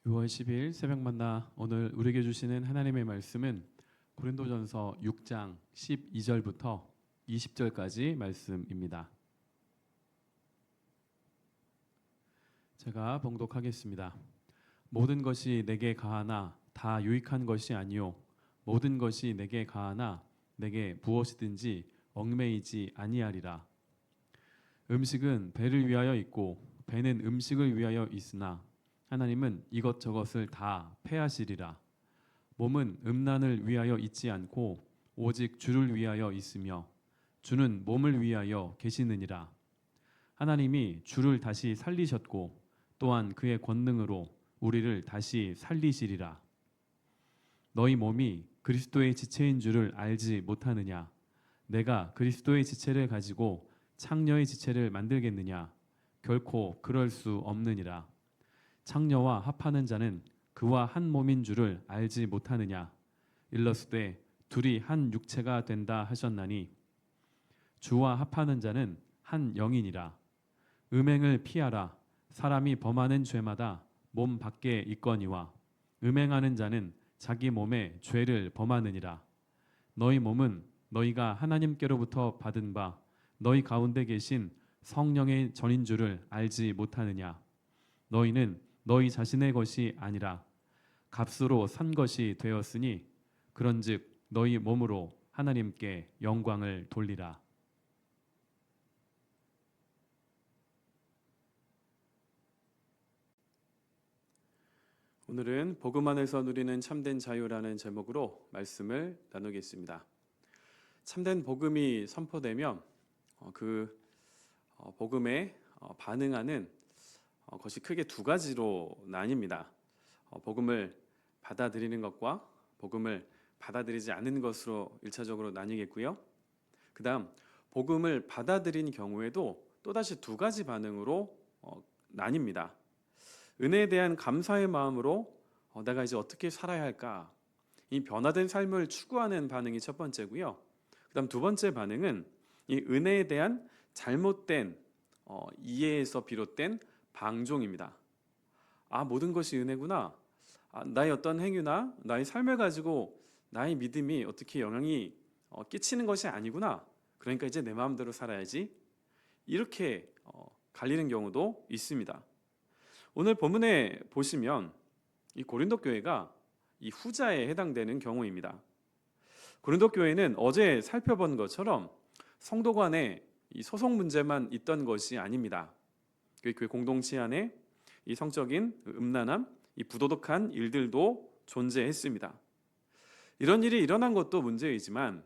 6월 10일 새벽 만나 오늘 우리에게 주시는 하나님의 말씀은 고린도전서 6장 12절부터 20절까지 말씀입니다. 제가 봉독하겠습니다. 모든 것이 내게 가하나 다 유익한 것이 아니요 모든 것이 내게 가하나 내게 무엇이든지 얽매이지 아니하리라. 음식은 배를 위하여 있고 배는 음식을 위하여 있으나 하나님은 이것저것을 다 패하시리라. 몸은 음란을 위하여 있지 않고 오직 주를 위하여 있으며 주는 몸을 위하여 계시느니라. 하나님이 주를 다시 살리셨고 또한 그의 권능으로 우리를 다시 살리시리라. 너희 몸이 그리스도의 지체인 줄을 알지 못하느냐? 내가 그리스도의 지체를 가지고 창녀의 지체를 만들겠느냐? 결코 그럴 수 없느니라. 창녀와 합하는 자는 그와 한 몸인 줄을 알지 못하느냐? 일러스되 둘이 한 육체가 된다 하셨나니 주와 합하는 자는 한 영이니라. 음행을 피하라. 사람이 범하는 죄마다 몸 밖에 있거니와 음행하는 자는 자기 몸에 죄를 범하느니라. 너희 몸은 너희가 하나님께로부터 받은 바 너희 가운데 계신 성령의 전인 줄을 알지 못하느냐? 너희는 너희 자신의 것이 아니라 값으로 산 것이 되었으니 그런즉 너희 몸으로 하나님께 영광을 돌리라. 오늘은 복음 안에서 누리는 참된 자유라는 제목으로 말씀을 나누겠습니다. 참된 복음이 선포되면 복음에 반응하는 것이 크게 두 가지로 나뉩니다. 복음을 받아들이는 것과 복음을 받아들이지 않는 것으로 1차적으로 나뉘겠고요. 그 다음 복음을 받아들인 경우에도 또다시 두 가지 반응으로 나뉩니다. 은혜에 대한 감사의 마음으로 내가 이제 어떻게 살아야 할까? 이 변화된 삶을 추구하는 반응이 첫 번째고요. 그 다음 두 번째 반응은 이 은혜에 대한 잘못된 이해에서 비롯된 방종입니다. 모든 것이 은혜구나. 나의 어떤 행위나 나의 삶을 가지고 나의 믿음이 어떻게 영향이 끼치는 것이 아니구나. 그러니까 이제 내 마음대로 살아야지. 이렇게 갈리는 경우도 있습니다. 오늘 본문에 보시면 이 고린도 교회가 이 후자에 해당되는 경우입니다. 고린도 교회는 어제 살펴본 것처럼 성도 간에 이 소속 문제만 있던 것이 아닙니다. 교회 공동체 안에 이 성적인 음란함, 이 부도덕한 일들도 존재했습니다. 이런 일이 일어난 것도 문제이지만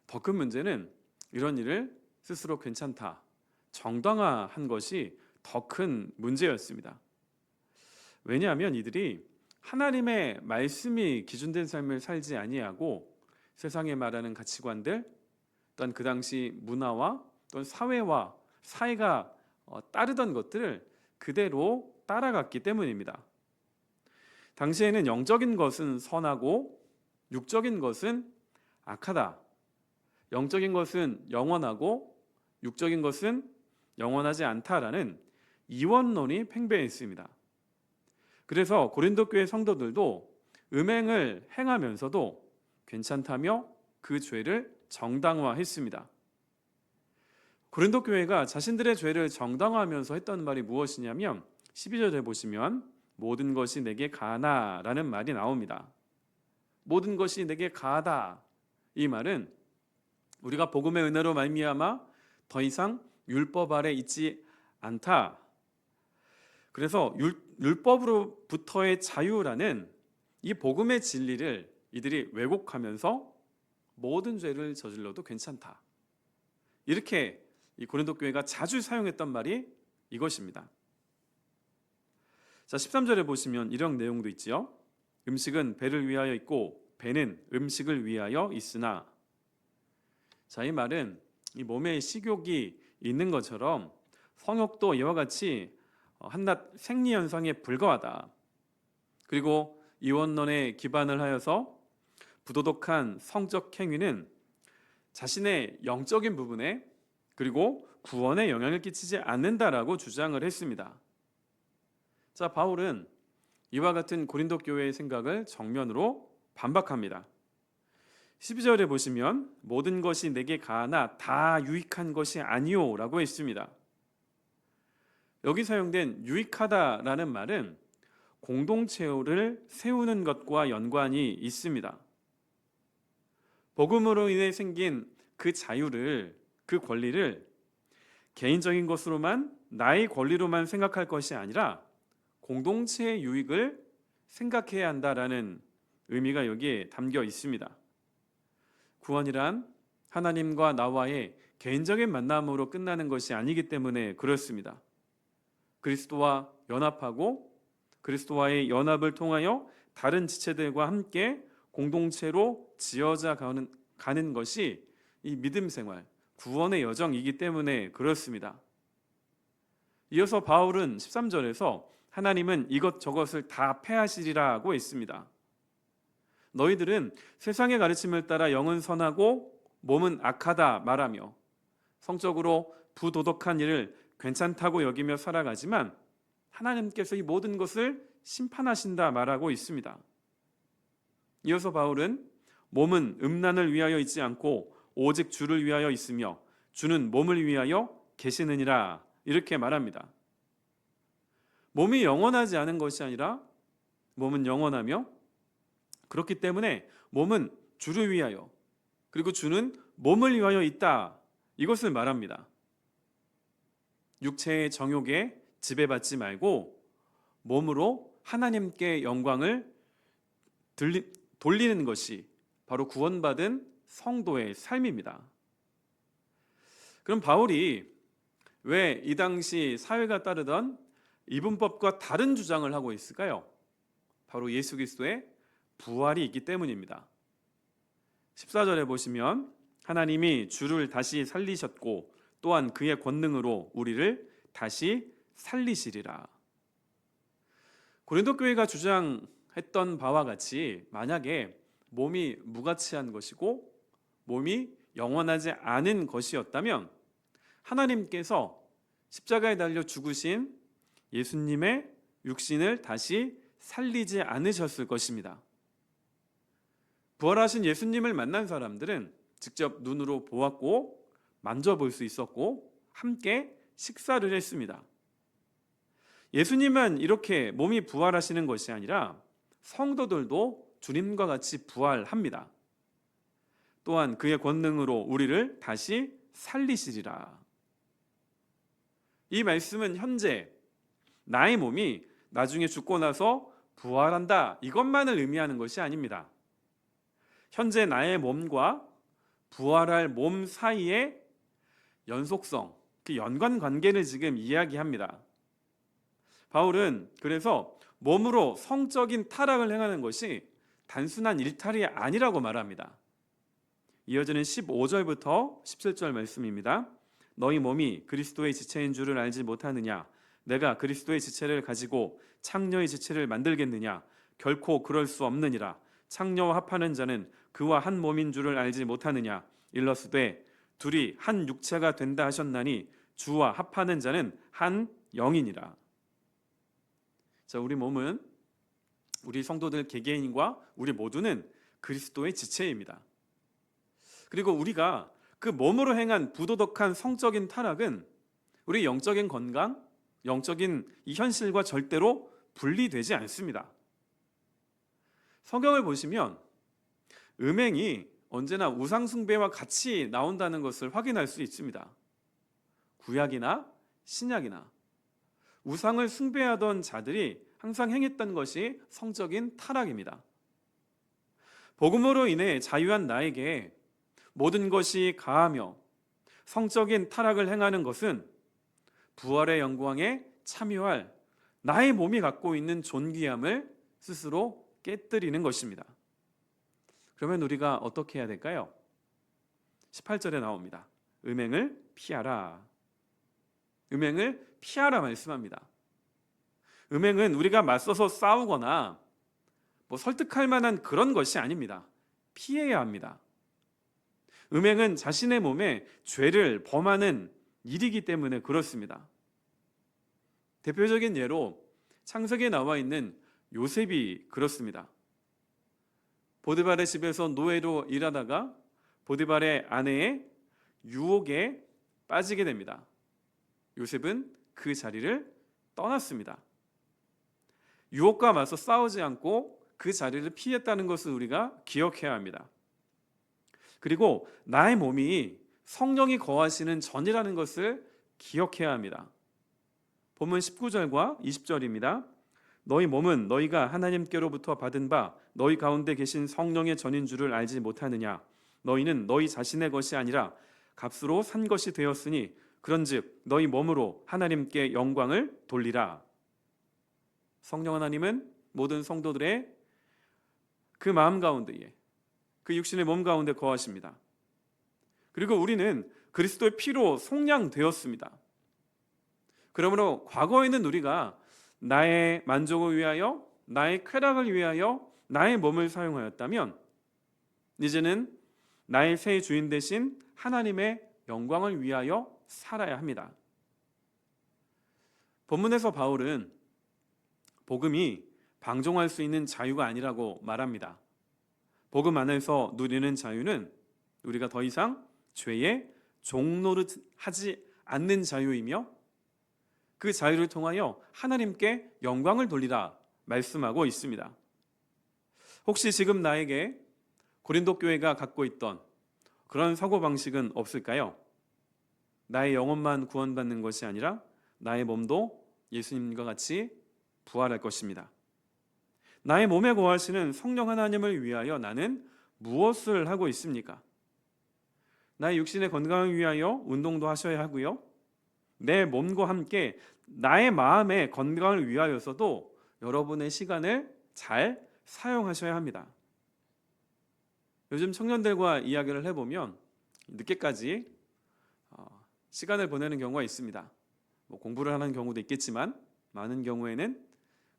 더 큰 문제는 이런 일을 스스로 괜찮다, 정당화한 것이 더 큰 문제였습니다. 왜냐하면 이들이 하나님의 말씀이 기준된 삶을 살지 아니하고 세상에 말하는 가치관들, 또한 그 당시 문화와 또는 사회와 사회가 따르던 것들을 그대로 따라갔기 때문입니다. 당시에는 영적인 것은 선하고 육적인 것은 악하다. 영적인 것은 영원하고 육적인 것은 영원하지 않다라는 이원론이 팽배했습니다. 그래서 고린도 교회 성도들도 음행을 행하면서도 괜찮다며 그 죄를 정당화했습니다. 고린도 교회가 자신들의 죄를 정당화하면서 했던 말이 무엇이냐면 12절에 보시면 모든 것이 내게 가하나 라는 말이 나옵니다. 모든 것이 내게 가하다. 이 말은 우리가 복음의 은혜로 말미암아 더 이상 율법 아래 있지 않다. 그래서 율법으로부터의 자유라는 이 복음의 진리를 이들이 왜곡하면서 모든 죄를 저질러도 괜찮다. 이렇게 이 고린도 교회가 자주 사용했던 말이 이것입니다. 자, 13절에 보시면 이런 내용도 있지요. 음식은 배를 위하여 있고 배는 음식을 위하여 있으나. 자, 이 말은 이 몸에 식욕이 있는 것처럼 성욕도 이와 같이 한낱 생리 현상에 불과하다. 그리고 이원론에 기반을 하여서 부도덕한 성적 행위는 자신의 영적인 부분에 그리고 구원에 영향을 끼치지 않는다라고 주장을 했습니다. 자, 바울은 이와 같은 고린도 교회의 생각을 정면으로 반박합니다. 12절에 보시면 모든 것이 내게 가하나 다 유익한 것이 아니오 라고 했습니다. 여기 사용된 유익하다라는 말은 공동체를 세우는 것과 연관이 있습니다. 복음으로 인해 생긴 그 자유를, 그 권리를 개인적인 것으로만, 나의 권리로만 생각할 것이 아니라 공동체의 유익을 생각해야 한다라는 의미가 여기에 담겨 있습니다. 구원이란 하나님과 나와의 개인적인 만남으로 끝나는 것이 아니기 때문에 그렇습니다. 그리스도와 연합하고 그리스도와의 연합을 통하여 다른 지체들과 함께 공동체로 지어져 가는 것이 이 믿음 생활, 구원의 여정이기 때문에 그렇습니다. 이어서 바울은 13절에서 하나님은 이것저것을 다 패하시리라고 했습니다. 너희들은 세상의 가르침을 따라 영은 선하고 몸은 악하다 말하며 성적으로 부도덕한 일을 괜찮다고 여기며 살아가지만 하나님께서 이 모든 것을 심판하신다 말하고 있습니다. 이어서 바울은 몸은 음란을 위하여 있지 않고 오직 주를 위하여 있으며 주는 몸을 위하여 계시느니라 이렇게 말합니다. 몸이 영원하지 않은 것이 아니라 몸은 영원하며 그렇기 때문에 몸은 주를 위하여 그리고 주는 몸을 위하여 있다 이것을 말합니다. 육체의 정욕에 지배받지 말고 몸으로 하나님께 영광을 돌리는 것이 바로 구원받은 성도의 삶입니다. 그럼 바울이 왜 이 당시 사회가 따르던 이분법과 다른 주장을 하고 있을까요? 바로 예수 그리스도의 부활이 있기 때문입니다. 14절에 보시면 하나님이 주를 다시 살리셨고 또한 그의 권능으로 우리를 다시 살리시리라. 고린도 교회가 주장했던 바와 같이 만약에 몸이 무가치한 것이고 몸이 영원하지 않은 것이었다면 하나님께서 십자가에 달려 죽으신 예수님의 육신을 다시 살리지 않으셨을 것입니다. 부활하신 예수님을 만난 사람들은 직접 눈으로 보았고 만져볼 수 있었고 함께 식사를 했습니다. 예수님만 이렇게 몸이 부활하시는 것이 아니라 성도들도 주님과 같이 부활합니다. 또한 그의 권능으로 우리를 다시 살리시리라. 이 말씀은 현재 나의 몸이 나중에 죽고 나서 부활한다 이것만을 의미하는 것이 아닙니다. 현재 나의 몸과 부활할 몸 사이의 연속성, 그 연관관계를 지금 이야기합니다. 바울은 그래서 몸으로 성적인 타락을 행하는 것이 단순한 일탈이 아니라고 말합니다. 이어지는 15절부터 17절 말씀입니다. 너희 몸이 그리스도의 지체인 줄을 알지 못하느냐? 내가 그리스도의 지체를 가지고 창녀의 지체를 만들겠느냐? 결코 그럴 수 없느니라. 창녀와 합하는 자는 그와 한 몸인 줄을 알지 못하느냐? 일러스되 둘이 한 육체가 된다 하셨나니 주와 합하는 자는 한 영이니라. 자, 우리 몸은 우리 성도들 개개인과 우리 모두는 그리스도의 지체입니다. 그리고 우리가 그 몸으로 행한 부도덕한 성적인 타락은 우리 영적인 건강, 영적인 이 현실과 절대로 분리되지 않습니다. 성경을 보시면 음행이 언제나 우상 숭배와 같이 나온다는 것을 확인할 수 있습니다. 구약이나 신약이나 우상을 숭배하던 자들이 항상 행했던 것이 성적인 타락입니다. 복음으로 인해 자유한 나에게 모든 것이 가하며 성적인 타락을 행하는 것은 부활의 영광에 참여할 나의 몸이 갖고 있는 존귀함을 스스로 깨뜨리는 것입니다. 그러면 우리가 어떻게 해야 될까요? 18절에 나옵니다. 음행을 피하라. 음행을 피하라 말씀합니다. 음행은 우리가 맞서서 싸우거나 설득할 만한 그런 것이 아닙니다. 피해야 합니다. 음행은 자신의 몸에 죄를 범하는 일이기 때문에 그렇습니다. 대표적인 예로 창세기에 나와 있는 요셉이 그렇습니다. 보디발의 집에서 노예로 일하다가 보디발의 아내의 유혹에 빠지게 됩니다. 요셉은 그 자리를 떠났습니다. 유혹과 맞서 싸우지 않고 그 자리를 피했다는 것을 우리가 기억해야 합니다. 그리고 나의 몸이 성령이 거하시는 전이라는 것을 기억해야 합니다. 본문 19절과 20절입니다. 너희 몸은 너희가 하나님께로부터 받은 바 너희 가운데 계신 성령의 전인 줄을 알지 못하느냐. 너희는 너희 자신의 것이 아니라 값으로 산 것이 되었으니 그런즉 너희 몸으로 하나님께 영광을 돌리라. 성령 하나님은 모든 성도들의 그 마음 가운데에, 그 육신의 몸 가운데 거하십니다. 그리고 우리는 그리스도의 피로 속량되었습니다. 그러므로 과거에는 우리가 나의 만족을 위하여, 나의 쾌락을 위하여 나의 몸을 사용하였다면 이제는 나의 새 주인 되신 하나님의 영광을 위하여 살아야 합니다. 본문에서 바울은 복음이 방종할 수 있는 자유가 아니라고 말합니다. 복음 안에서 누리는 자유는 우리가 더 이상 죄의 종노릇 하지 않는 자유이며 그 자유를 통하여 하나님께 영광을 돌리라 말씀하고 있습니다. 혹시 지금 나에게 고린도 교회가 갖고 있던 그런 사고방식은 없을까요? 나의 영혼만 구원받는 것이 아니라 나의 몸도 예수님과 같이 부활할 것입니다. 나의 몸에 거하시는 성령 하나님을 위하여 나는 무엇을 하고 있습니까? 나의 육신의 건강을 위하여 운동도 하셔야 하고요. 내 몸과 함께 나의 마음의 건강을 위하여서도 여러분의 시간을 잘 사용하셔야 합니다. 요즘 청년들과 이야기를 해보면 늦게까지 시간을 보내는 경우가 있습니다. 공부를 하는 경우도 있겠지만 많은 경우에는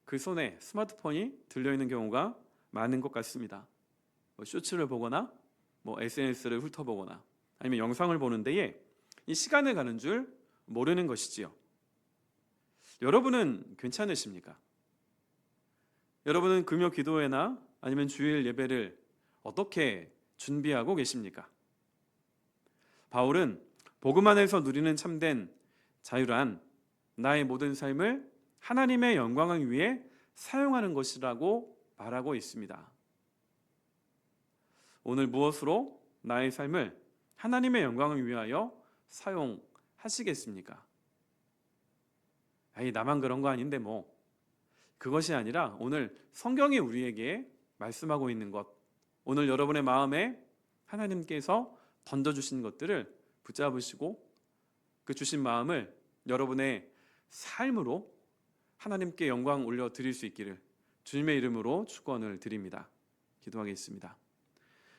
그 손에 스마트폰이 들려있는 경우가 많은 것 같습니다. 쇼츠를 보거나 SNS를 훑어보거나 아니면 영상을 보는 데에 이 시간을 가는 줄 모르는 것이지요. 여러분은 괜찮으십니까? 여러분은 금요 기도회나 아니면 주일 예배를 어떻게 준비하고 계십니까? 바울은 복음 안에서 누리는 참된 자유란 나의 모든 삶을 하나님의 영광을 위해 사용하는 것이라고 말하고 있습니다. 오늘 무엇으로 나의 삶을 하나님의 영광을 위하여 사용하시겠습니까? 나만 그런 거 아닌데 그것이 아니라 오늘 성경이 우리에게 말씀하고 있는 것, 오늘 여러분의 마음에 하나님께서 던져주신 것들을 붙잡으시고 그 주신 마음을 여러분의 삶으로 하나님께 영광 올려드릴 수 있기를 주님의 이름으로 축원을 드립니다. 기도하겠습니다.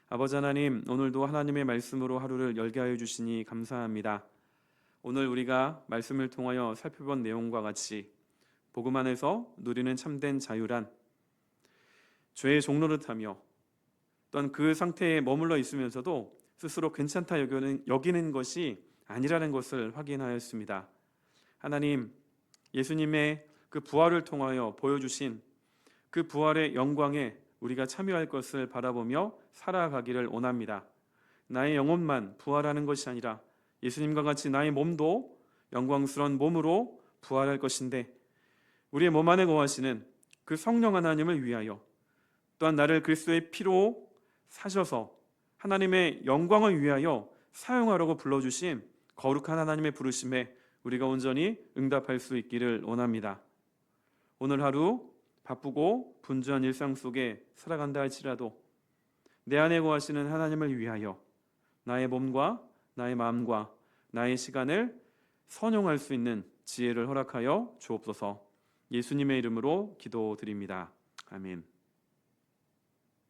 아버지 하나님, 오늘도 하나님의 말씀으로 하루를 열게 하여 주시니 감사합니다. 오늘 우리가 말씀을 통하여 살펴본 내용과 같이 복음 안에서 누리는 참된 자유란 죄의 종노릇하며 또한 그 상태에 머물러 있으면서도 스스로 괜찮다 여기는 것이 아니라는 것을 확인하였습니다. 하나님, 예수님의 그 부활을 통하여 보여주신 그 부활의 영광에 우리가 참여할 것을 바라보며 살아가기를 원합니다. 나의 영혼만 부활하는 것이 아니라 예수님과 같이 나의 몸도 영광스러운 몸으로 부활할 것인데 우리의 몸 안에 거하시는 그 성령 하나님을 위하여 또한 나를 그리스도의 피로 사셔서 하나님의 영광을 위하여 사용하라고 불러주신 거룩한 하나님의 부르심에 우리가 온전히 응답할 수 있기를 원합니다. 오늘 하루 바쁘고 분주한 일상 속에 살아간다 할지라도 내 안에 거하시는 하나님을 위하여 나의 몸과 나의 마음과 나의 시간을 선용할 수 있는 지혜를 허락하여 주옵소서. 예수님의 이름으로 기도드립니다. 아멘.